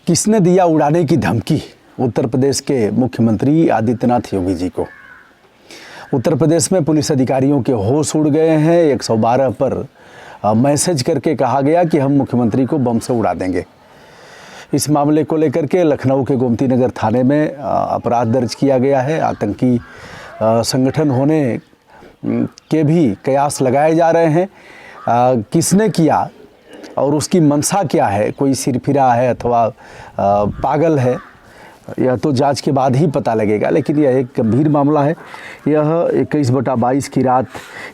किसने दिया उड़ाने की धमकी उत्तर प्रदेश के मुख्यमंत्री आदित्यनाथ योगी जी को। उत्तर प्रदेश में पुलिस अधिकारियों के होश उड़ गए हैं। 112 पर मैसेज करके कहा गया कि हम मुख्यमंत्री को बम से उड़ा देंगे। इस मामले को लेकर के लखनऊ के गोमती नगर थाने में अपराध दर्ज किया गया है। आतंकी संगठन होने के भी कयास लगाए जा रहे हैं। किसने किया और उसकी मंशा क्या है, कोई सिरफिरा है अथवा पागल है, यह तो जांच के बाद ही पता लगेगा। लेकिन यह एक गंभीर मामला है। यह 21/22 की रात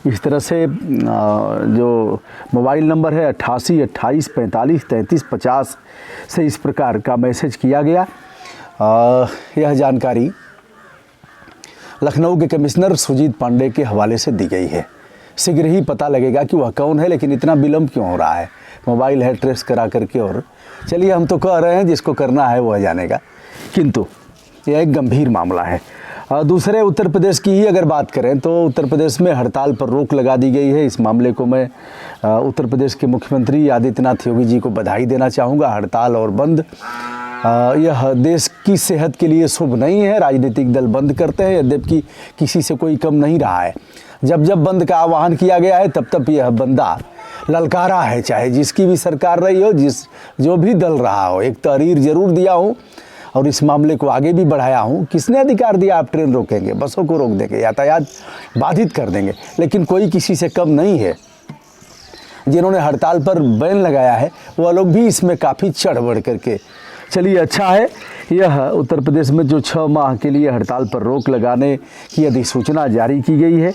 इस तरह से जो मोबाइल नंबर है 88 28 45 33 50 से इस प्रकार का मैसेज किया गया। यह जानकारी लखनऊ के कमिश्नर सुजीत पांडे के हवाले से दी गई है। शीघ्र ही पता लगेगा कि वह कौन है, लेकिन इतना विलम्ब क्यों हो रहा है। मोबाइल है ट्रेस करा करके, और चलिए हम तो कह रहे हैं जिसको करना है वह जानेगा, किंतु यह एक गंभीर मामला है। दूसरे उत्तर प्रदेश की ही अगर बात करें तो उत्तर प्रदेश में हड़ताल पर रोक लगा दी गई है। इस मामले को मैं उत्तर प्रदेश के मुख्यमंत्री आदित्यनाथ योगी जी को बधाई देना चाहूँगा। हड़ताल और बंद यह देश की सेहत के लिए शुभ नहीं है। राजनीतिक दल बंद करते हैं, यद्यपि किसी से कोई कम नहीं रहा है। जब जब बंद का आह्वान किया गया है तब तब यह बंदा ललकारा है, चाहे जिसकी भी सरकार रही हो, जो भी दल रहा हो। एक तहरीर जरूर दिया हूँ और इस मामले को आगे भी बढ़ाया हूँ। किसने अधिकार दिया आप ट्रेन रोकेंगे, बसों को रोक देंगे, यातायात बाधित कर देंगे, लेकिन कोई किसी से कम नहीं है। जिन्होंने हड़ताल पर बैन लगाया है वह लोग भी इसमें काफ़ी चढ़ बढ़ करके, चलिए अच्छा है। यह उत्तर प्रदेश में जो 6 माह के लिए हड़ताल पर रोक लगाने की अधिसूचना जारी की गई है,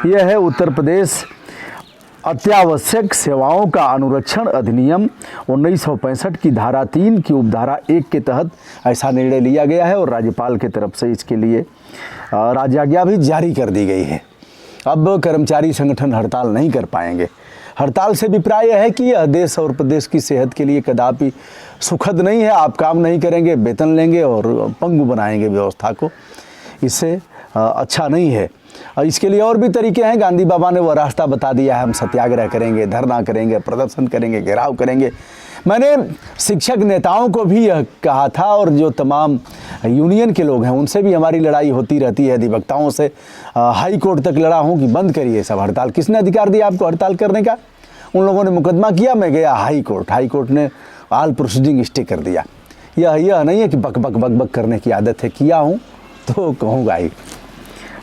यह है उत्तर प्रदेश अत्यावश्यक सेवाओं का अनुरक्षण अधिनियम 1965 की धारा 3 की उपधारा 1 के तहत ऐसा निर्णय लिया गया है और राज्यपाल की तरफ से इसके लिए राजाज्ञा भी जारी कर दी गई है। अब कर्मचारी संगठन हड़ताल नहीं कर पाएंगे। हड़ताल से अभिप्राय है कि यह देश और प्रदेश की सेहत के लिए कदापि सुखद नहीं है। आप काम नहीं करेंगे, वेतन लेंगे और पंगु बनाएंगे व्यवस्था को, इससे अच्छा नहीं है। इसके लिए और भी तरीके हैं। गांधी बाबा ने वह रास्ता बता दिया है। हम सत्याग्रह करेंगे, धरना करेंगे, प्रदर्शन करेंगे, घेराव करेंगे। मैंने शिक्षक नेताओं को भी यह कहा था और जो तमाम यूनियन के लोग हैं उनसे भी हमारी लड़ाई होती रहती है। अधिवक्ताओं से हाई कोर्ट तक लड़ा हूँ कि बंद करिए सब हड़ताल। किसने अधिकार दिया आपको हड़ताल करने का? उन लोगों ने मुकदमा किया, मैं गया हाई कोर्ट ने ऑल प्रोसीडिंग स्टे कर दिया। यह नहीं है कि बक बक बक बक करने की आदत है, किया हूँ तो कहूँगा ही।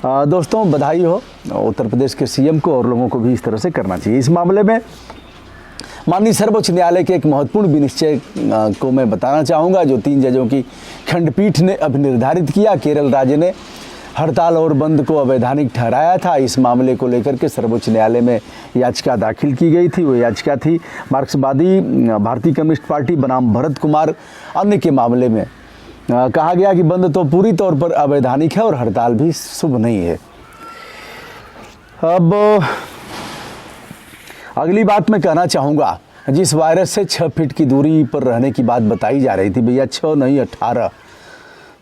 दोस्तों बधाई हो उत्तर प्रदेश के सीएम को, और लोगों को भी इस तरह से करना चाहिए। इस मामले में माननीय सर्वोच्च न्यायालय के एक महत्वपूर्ण विनिश्चय को मैं बताना चाहूँगा, जो 3 जजों की खंडपीठ ने अभी निर्धारित किया। केरल राज्य ने हड़ताल और बंद को अवैधानिक ठहराया था। इस मामले को लेकर के सर्वोच्च न्यायालय में याचिका दाखिल की गई थी। वो याचिका थी मार्क्सवादी भारतीय कम्युनिस्ट पार्टी बनाम भरत कुमार अन्य के मामले में। कहा गया कि बंद तो पूरी तौर पर अवैधानिक है और हड़ताल भी शुभ नहीं है। अब अगली बात मैं कहना चाहूँगा, जिस वायरस से 6 फीट की दूरी पर रहने की बात बताई जा रही थी, भैया 6 नहीं 18,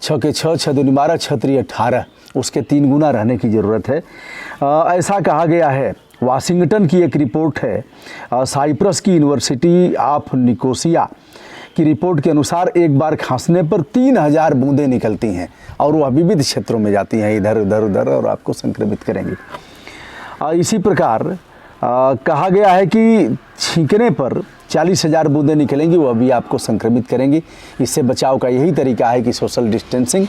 6 के 6, 6 दूनी 12, 6 त्रिक 18, उसके 3 गुना रहने की ज़रूरत है। ऐसा कहा गया है। वाशिंगटन की एक रिपोर्ट है, साइप्रस की यूनिवर्सिटी ऑफ निकोसिया की रिपोर्ट के अनुसार एक बार खांसने पर 3000 बूंदें निकलती हैं और वह विविध क्षेत्रों में जाती हैं, इधर उधर उधर, और आपको संक्रमित करेंगी। इसी प्रकार कहा गया है कि छींकने पर 40,000 बूंदें निकलेंगी, वह भी आपको संक्रमित करेंगी। इससे बचाव का यही तरीका है कि सोशल डिस्टेंसिंग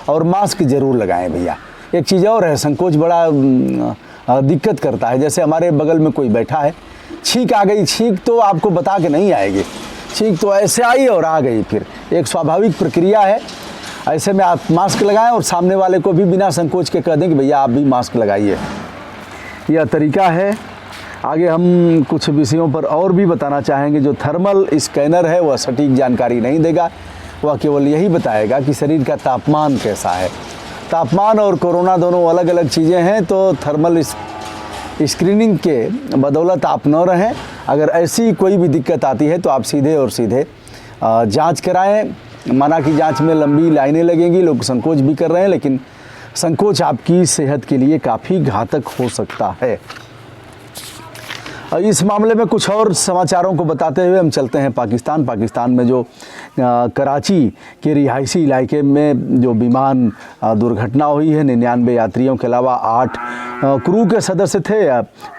और मास्क ज़रूर लगाएं भैया। एक चीज़ और है, संकोच बड़ा दिक्कत करता है। जैसे हमारे बगल में कोई बैठा है, छींक आ गई, छींक तो आपको बता के नहीं आएगी, छींक तो ऐसे आई और आ गई, फिर एक स्वाभाविक प्रक्रिया है। ऐसे में आप मास्क लगाएं और सामने वाले को भी बिना संकोच के कह दें कि भैया आप भी मास्क लगाइए। यह तरीका है। आगे हम कुछ विषयों पर और भी बताना चाहेंगे। जो थर्मल स्कैनर है वह सटीक जानकारी नहीं देगा, वह केवल यही बताएगा कि शरीर का तापमान कैसा है। तापमान और कोरोना दोनों अलग अलग चीज़ें हैं, तो थर्मल स्क्रीनिंग के बदौलत आप न रहें। अगर ऐसी कोई भी दिक्कत आती है तो आप सीधे और सीधे जांच कराएं। माना कि जांच में लंबी लाइनें लगेंगी, लोग संकोच भी कर रहे हैं, लेकिन संकोच आपकी सेहत के लिए काफ़ी घातक हो सकता है। इस मामले में कुछ और समाचारों को बताते हुए हम चलते हैं पाकिस्तान में जो कराची के रिहायशी इलाके में जो विमान दुर्घटना हुई है, 99 यात्रियों के अलावा 8 क्रू के सदस्य थे।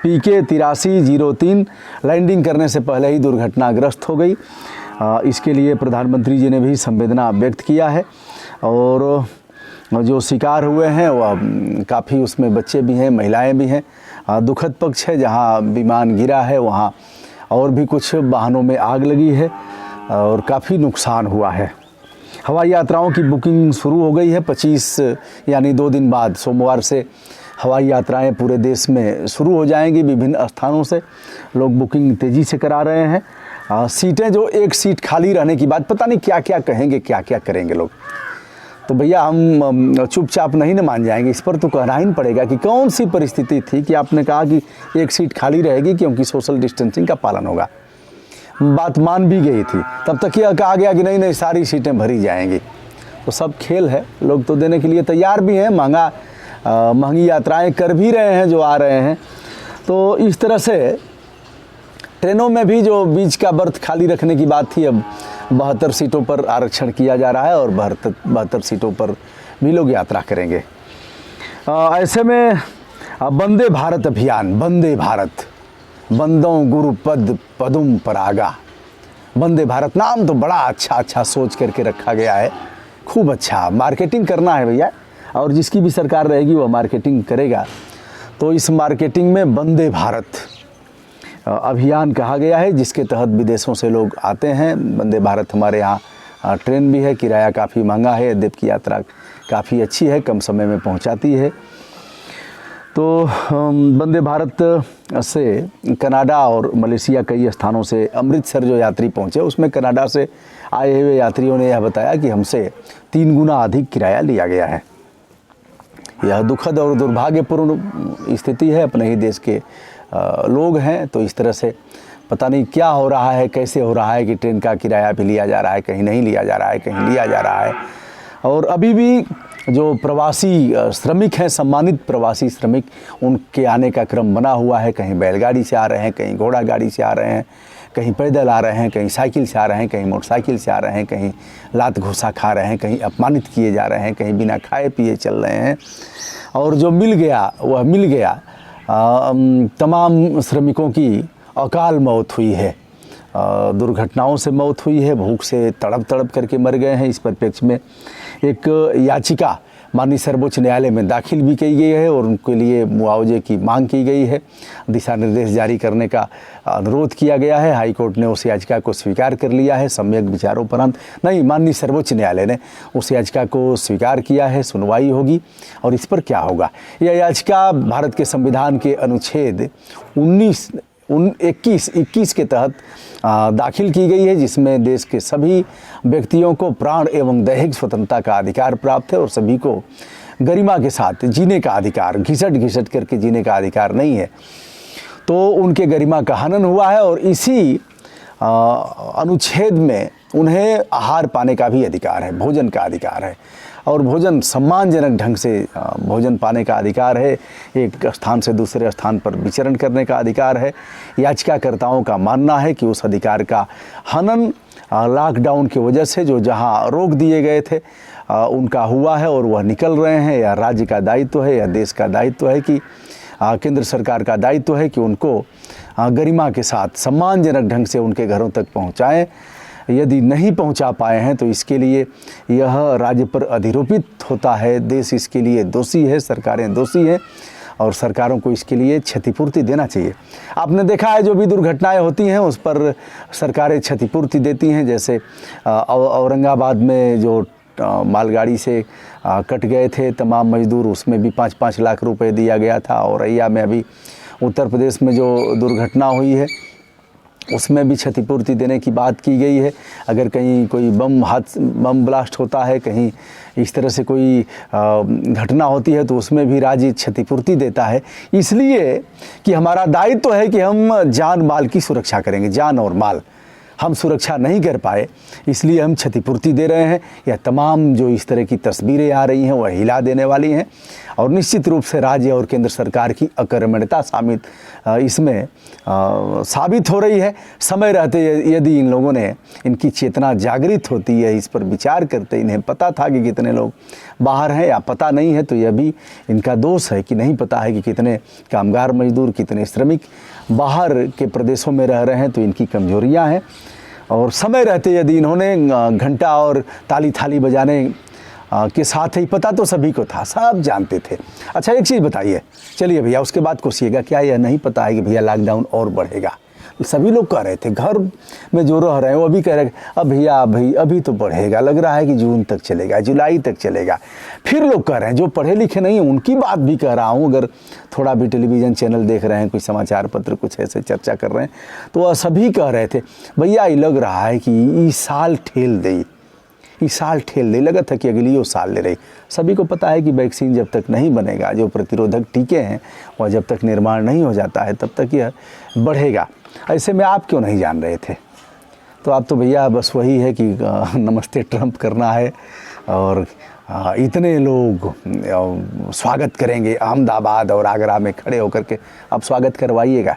PK 8303 लैंडिंग करने से पहले ही दुर्घटनाग्रस्त हो गई। इसके लिए प्रधानमंत्री जी ने भी संवेदना व्यक्त किया है और जो शिकार हुए हैं वह काफ़ी, उसमें बच्चे भी हैं, महिलाएं भी हैं। दुखद पक्ष है, जहां विमान गिरा है वहां और भी कुछ वाहनों में आग लगी है और काफ़ी नुकसान हुआ है। हवाई यात्राओं की बुकिंग शुरू हो गई है। 25 यानी 2 दिन बाद सोमवार से हवाई यात्राएं पूरे देश में शुरू हो जाएंगी। विभिन्न स्थानों से लोग बुकिंग तेज़ी से करा रहे हैं। सीटें, जो एक सीट खाली रहने की बात, पता नहीं क्या क्या कहेंगे, क्या क्या करेंगे लोग। तो भैया हम चुपचाप नहीं न मान जाएंगे, इस पर तो कहना ही पड़ेगा कि कौन सी परिस्थिति थी कि आपने कहा कि एक सीट खाली रहेगी क्योंकि सोशल डिस्टेंसिंग का पालन होगा। बात मान भी गई थी, तब तक यह कहा गया कि नहीं सारी सीटें भरी जाएंगी। तो सब खेल है, लोग तो देने के लिए तैयार भी हैं, महंगी यात्राएं कर भी रहे हैं जो आ रहे हैं। तो इस तरह से ट्रेनों में भी जो बीच का बर्थ खाली रखने की बात थी, अब 72 सीटों पर आरक्षण किया जा रहा है और 72 सीटों पर भी लोग यात्रा करेंगे। ऐसे में वंदे भारत अभियान, वंदे भारत, वंदों गुरु पद पदुम परागा। वंदे भारत नाम तो बड़ा अच्छा सोच करके रखा गया है, खूब अच्छा मार्केटिंग करना है भैया, और जिसकी भी सरकार रहेगी वह मार्केटिंग करेगा। तो इस मार्केटिंग में वंदे भारत अभियान कहा गया है, जिसके तहत विदेशों से लोग आते हैं। वंदे भारत हमारे यहाँ ट्रेन भी है, किराया काफ़ी महंगा है, यद्यपि यात्रा काफ़ी अच्छी है, कम समय में पहुँचाती है। तो वंदे भारत से कनाडा और मलेशिया कई स्थानों से अमृतसर जो यात्री पहुँचे, उसमें कनाडा से आए हुए यात्रियों ने यह बताया कि हमसे 3 गुना अधिक किराया लिया गया है। यह दुखद और दुर्भाग्यपूर्ण स्थिति है। अपने ही देश के लोग हैं, तो इस तरह से पता नहीं क्या हो रहा है, कैसे हो रहा है कि ट्रेन का किराया भी लिया जा रहा है, कहीं नहीं लिया जा रहा है, कहीं लिया जा रहा है। और अभी भी जो प्रवासी श्रमिक हैं, सम्मानित प्रवासी श्रमिक, उनके आने का क्रम बना हुआ है। कहीं बैलगाड़ी से आ रहे हैं, कहीं घोड़ा गाड़ी से आ रहे हैं, कहीं पैदल आ रहे हैं, कहीं साइकिल से आ रहे हैं, कहीं मोटरसाइकिल से आ रहे हैं, कहीं लात घुसा खा रहे हैं, कहीं अपमानित किए जा रहे हैं, कहीं बिना खाए पिए चल रहे हैं। और जो मिल गया वह मिल गया। तमाम श्रमिकों की अकाल मौत हुई है, दुर्घटनाओं से मौत हुई है, भूख से तड़प करके मर गए हैं। इस परिप्रेक्ष्य में एक याचिका माननीय सर्वोच्च न्यायालय में दाखिल भी की गई है और उनके लिए मुआवजे की मांग की गई है। दिशा निर्देश जारी करने का अनुरोध किया गया है। हाई कोर्ट ने उस याचिका को स्वीकार कर लिया है सम्यक विचारोपरांत। नहीं, माननीय सर्वोच्च न्यायालय ने उस याचिका को स्वीकार किया है। सुनवाई होगी और इस पर क्या होगा। यह याचिका भारत के संविधान के अनुच्छेद 21 के तहत दाखिल की गई है, जिसमें देश के सभी व्यक्तियों को प्राण एवं दैहिक स्वतंत्रता का अधिकार प्राप्त है और सभी को गरिमा के साथ जीने का अधिकार, घिसट करके जीने का अधिकार नहीं है। तो उनके गरिमा का हनन हुआ है और इसी अनुच्छेद में उन्हें आहार पाने का भी अधिकार है, भोजन का अधिकार है और भोजन सम्मानजनक ढंग से भोजन पाने का अधिकार है। एक स्थान से दूसरे स्थान पर विचरण करने का अधिकार है। याचिकाकर्ताओं का मानना है कि उस अधिकार का हनन लॉकडाउन की वजह से जो जहां रोक दिए गए थे उनका हुआ है और वह निकल रहे हैं। या राज्य का दायित्व है या देश का दायित्व है कि केंद्र सरकार का दायित्व है कि उनको गरिमा के साथ सम्मानजनक ढंग से उनके घरों तक पहुँचाएँ। यदि नहीं पहुंचा पाए हैं तो इसके लिए यह राज्य पर अधिरोपित होता है। देश इसके लिए दोषी है, सरकारें दोषी हैं और सरकारों को इसके लिए क्षतिपूर्ति देना चाहिए। आपने देखा है जो भी दुर्घटनाएं होती हैं उस पर सरकारें क्षतिपूर्ति देती हैं। जैसे औरंगाबाद में जो मालगाड़ी से कट गए थे तमाम मजदूर, उसमें भी 5-5 लाख रुपए दिया गया था। औरैया में अभी उत्तर प्रदेश में जो दुर्घटना हुई है उसमें भी क्षतिपूर्ति देने की बात की गई है। अगर कहीं कोई बम ब्लास्ट होता है, कहीं इस तरह से कोई घटना होती है तो उसमें भी राज्य क्षतिपूर्ति देता है, इसलिए कि हमारा दायित्व है कि हम जान माल की सुरक्षा करेंगे। जान और माल हम सुरक्षा नहीं कर पाए इसलिए हम क्षतिपूर्ति दे रहे हैं। यह तमाम जो इस तरह की तस्वीरें आ रही हैं वह हिला देने वाली हैं और निश्चित रूप से राज्य और केंद्र सरकार की अकर्मण्यता इसमें साबित हो रही है। समय रहते यदि इन लोगों ने, इनकी चेतना जागृत होती है, इस पर विचार करते, इन्हें पता था कि कितने लोग बाहर हैं या पता नहीं है, तो यह भी इनका दोष है कि नहीं पता है कि कितने कामगार मजदूर, कितने श्रमिक बाहर के प्रदेशों में रह रहे हैं, तो इनकी कमजोरियां हैं। और समय रहते यदि इन्होंने घंटा और ताली थाली बजाने के साथ ही, पता तो सभी को था, सब जानते थे। अच्छा एक चीज़ बताइए, चलिए भैया उसके बाद कोशिएगा, क्या यह नहीं पता है कि भैया लॉकडाउन और बढ़ेगा? सभी लोग कह रहे थे, घर में जो रह रहे हैं वो भी कह रहे हैं अब भैया अभी तो बढ़ेगा, लग रहा है कि जून तक चलेगा, जुलाई तक चलेगा। फिर लोग कह रहे हैं, जो पढ़े लिखे नहीं हैं उनकी बात भी कह रहा हूँ, अगर थोड़ा भी टेलीविज़न चैनल देख रहे हैं, कोई समाचार पत्र कुछ ऐसे चर्चा कर रहे हैं, तो वह सभी कह रहे थे भैया ये लग रहा है कि इस साल ठेल दे, इस साल ठेल दे, लगा था कि अगली साल ले रही। सभी को पता है कि वैक्सीन जब तक नहीं बनेगा, जो प्रतिरोधक टीके हैं वह जब तक निर्माण नहीं हो जाता है तब तक यह बढ़ेगा। ऐसे में आप क्यों नहीं जान रहे थे? तो आप तो भैया बस वही है कि नमस्ते ट्रंप करना है और इतने लोग स्वागत करेंगे अहमदाबाद और आगरा में खड़े होकर के, आप स्वागत करवाइएगा।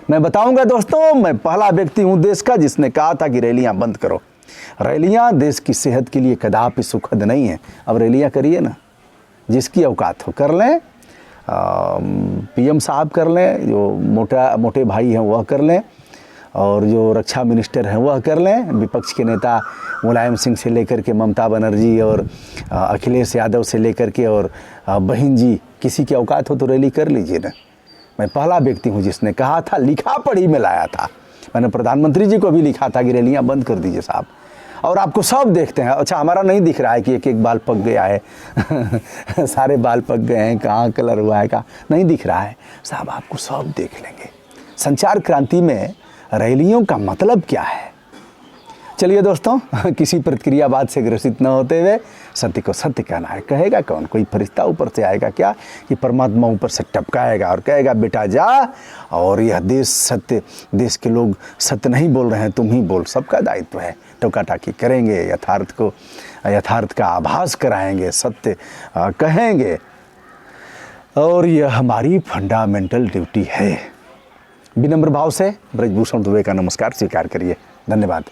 मैं बताऊंगा दोस्तों, मैं पहला व्यक्ति हूं देश का जिसने कहा था कि रैलियां बंद करो। रैलियां देश की सेहत के लिए कदापि सुखद नहीं है। अब रैलियां करिए ना, जिसकी औकात हो कर लें, पीएम साहब कर लें, जो मोटे भाई हैं वह कर लें, और जो रक्षा मिनिस्टर हैं वह कर लें, विपक्ष के नेता मुलायम सिंह से लेकर के ममता बनर्जी और अखिलेश यादव से लेकर के और बहन जी, किसी की औकात हो तो रैली कर लीजिए ना। मैं पहला व्यक्ति हूँ जिसने कहा था, लिखा पढ़ी में लाया था, मैंने प्रधानमंत्री जी को भी लिखा था कि रैलियाँ बंद कर दीजिए साहब। और आपको सब देखते हैं। अच्छा हमारा नहीं दिख रहा है कि एक एक बाल पक गया है सारे बाल पक गए हैं, कहाँ कलर हुआ है, कहाँ नहीं दिख रहा है साहब, आपको सब देख लेंगे। संचार क्रांति में रैलियों का मतलब क्या है? चलिए दोस्तों, किसी प्रतिक्रियावाद से ग्रसित न होते हुए सत्य को सत्य कहना है। कहेगा कौन? कोई फरिश्ता ऊपर से आएगा क्या कि परमात्मा ऊपर से टपकाएगा और कहेगा बेटा जा, और यह देश सत्य, देश के लोग सत्य नहीं बोल रहे हैं, तुम ही बोल। सबका दायित्व है, टोका-टाकी करेंगे, यथार्थ का आभास कराएंगे, सत्य कहेंगे, और यह हमारी फंडामेंटल ड्यूटी है। विनम्र भाव से ब्रजभूषण दुबे का नमस्कार स्वीकार करिए। धन्यवाद।